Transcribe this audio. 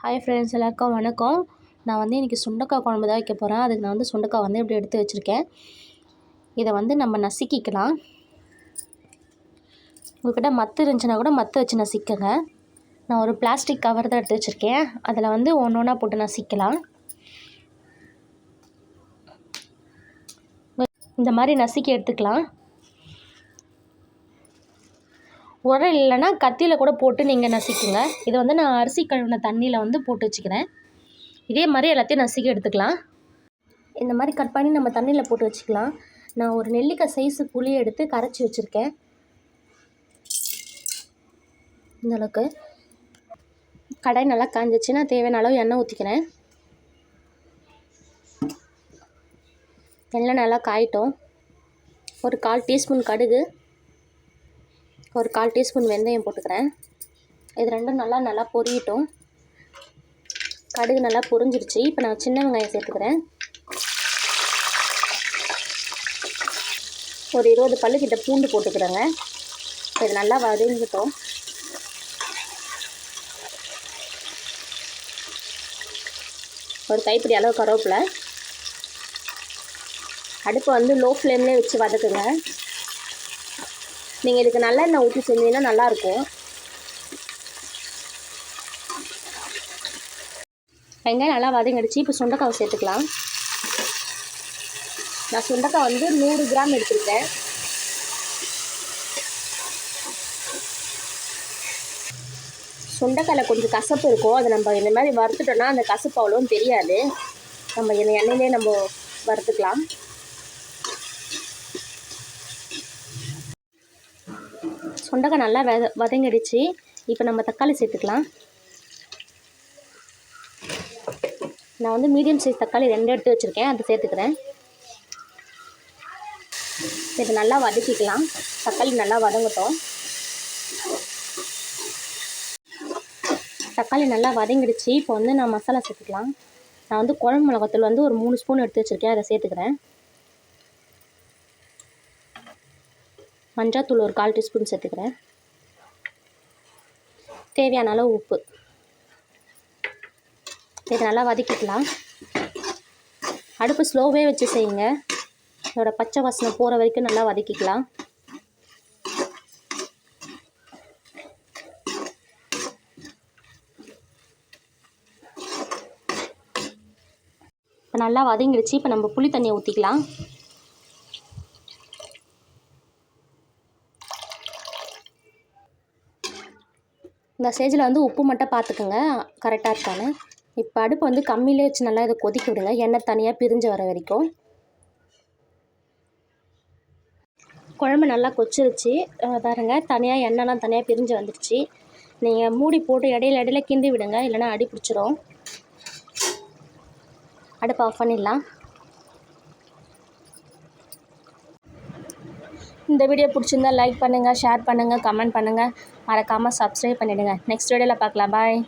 Hi friends, எல்லாருக்கும் வணக்கம். நான் வந்து இன்றைக்கி சுண்டக்காய் குழம்பு தான் வைக்க போகிறேன். அதுக்கு நான் வந்து சுண்டக்காய் வந்து இப்படி எடுத்து வச்சுருக்கேன். இதை வந்து நம்ம நசுக்கிக்கலாம். உங்கள்கிட்ட மத்து இருந்துச்சுன்னா கூட மத்து வச்சு நசிக்கங்க. நான் ஒரு பிளாஸ்டிக் கவர் தான் எடுத்து வச்சுருக்கேன். அதில் வந்து ஒன்று ஒன்றா போட்டு நசிக்கலாம். இந்த மாதிரி நசுக்கி எடுத்துக்கலாம். உரல் இல்லைன்னா கத்தியில் கூட போட்டு நீங்கள் நசிக்குங்க. இதை வந்து நான் அரிசி கழுவின தண்ணியில் வந்து போட்டு வச்சுக்கிறேன். இதே மாதிரி எல்லாத்தையும் நசுக்கி எடுத்துக்கலாம். இந்த மாதிரி கட் பண்ணி நம்ம தண்ணியில் போட்டு வச்சுக்கலாம். நான் ஒரு நெல்லிக்காய் சைஸு புளி எடுத்து கரைச்சி வச்சுருக்கேன். இந்தளவுக்கு கடாய் நல்லா காஞ்சிச்சு. நான் தேவையான அளவு எண்ணெய் ஊற்றிக்கிறேன். எண்ணெய் நல்லா காயிட்டும். ஒரு 1/4 டீஸ்பூன் கடுகு, ஒரு 1/4 டீஸ்பூன் வெந்தயம் போட்டுக்கிறேன். இது ரெண்டும் நல்லா பொரியட்டும். கடுகு நல்லா பொரிஞ்சிருச்சு. இப்போ நான் சின்ன வெங்காயம் சேர்த்துக்கிறேன். ஒரு 20 பல்லுக்கிட்ட பூண்டு போட்டுக்கிறேங்க. இது நல்லா வதங்கிட்டோம். ஒரு கைப்பிடி அளவு கருவேப்பிலை. அடுப்பை வந்து லோ ஃப்ளேம்லேயே வச்சு வதக்குங்க. நீங்கள் இதுக்கு நல்லெண்ணெய் ஊற்றி செஞ்சீங்கன்னா நல்லாயிருக்கும். வெங்காயம் நல்லா வதங்கிடுச்சு. இப்போ சுண்டைக்காவை சேர்த்துக்கலாம். நான் சுண்டைக்காய் வந்து 100 கிராம் எடுத்துருக்கேன். சுண்டைக்காயில் கொஞ்சம் கசப்பு இருக்கும். அதை நம்ம இந்த மாதிரி வறுத்துட்டோன்னா அந்த கசப்பு அவ்வளோவும் தெரியாது. நம்ம எண்ணெயிலே நம்ம வறுத்துக்கலாம். சுண்டைக்காய் நல்லா வதங்கிடுச்சு. இப்போ நம்ம தக்காளி சேர்த்துக்கலாம். நான் வந்து மீடியம் சைஸ் தக்காளி 2 எடுத்து வச்சுருக்கேன். அதை சேர்த்துக்கிறேன். இது நல்லா வதக்கிக்கலாம். தக்காளி நல்லா வதங்கட்டும். தக்காளி நல்லா வதங்கிடுச்சு. இப்போ வந்து நான் மசாலா சேர்த்துக்கலாம். நான் வந்து குழம்பு மிளகாத்தூள் வந்து ஒரு 3 ஸ்பூன் எடுத்து வச்சுருக்கேன். அதை சேர்த்துக்கிறேன். மஞ்சள்தூள் ஒரு 1/4 டீஸ்பூன் சேர்த்துக்கிறேன். தேவையான அளவு உப்பு. இதை நல்லா வதக்கிக்கலாம். அடுப்பு ஸ்லோவே வச்சு செய்யுங்க. இதோட பச்சை வாசனை போகிற வரைக்கும் நல்லா வதக்கிக்கலாம். இப்போ நல்லா வதங்கிடுச்சு. இப்போ நம்ம புளி தண்ணியை ஊற்றிக்கலாம். இந்த ஸ்டேஜில் வந்து உப்பு மட்டும் பார்த்துக்கோங்க கரெக்டாக இருக்கான்னு. இப்போ அடுப்பு வந்து கம்மியிலே வச்சு நல்லா இதை கொதிக்க விடுங்க. எண்ணெய் தனியாக பிரிஞ்சு வர வரைக்கும். குழம்பு நல்லா கொச்சிருச்சு பாருங்க. தனியாக எண்ணெய்லாம் தனியாக பிரிஞ்சு வந்துடுச்சு. நீங்கள் மூடி போட்டு இடையில கிண்டி விடுங்க, இல்லைனா அடி பிடிச்சிரும். அடுப்பு ஆஃப் பண்ணிடலாம். இந்த வீடியோ பிடிச்சிருந்தால் லைக் பண்ணுங்கள், ஷேர் பண்ணுங்கள், கமெண்ட் பண்ணுங்கள். மறக்காமல் சப்ஸ்கிரைப் பண்ணிவிடுங்க. நெக்ஸ்ட் வீடியோவில் பார்க்கலாம். பாய்.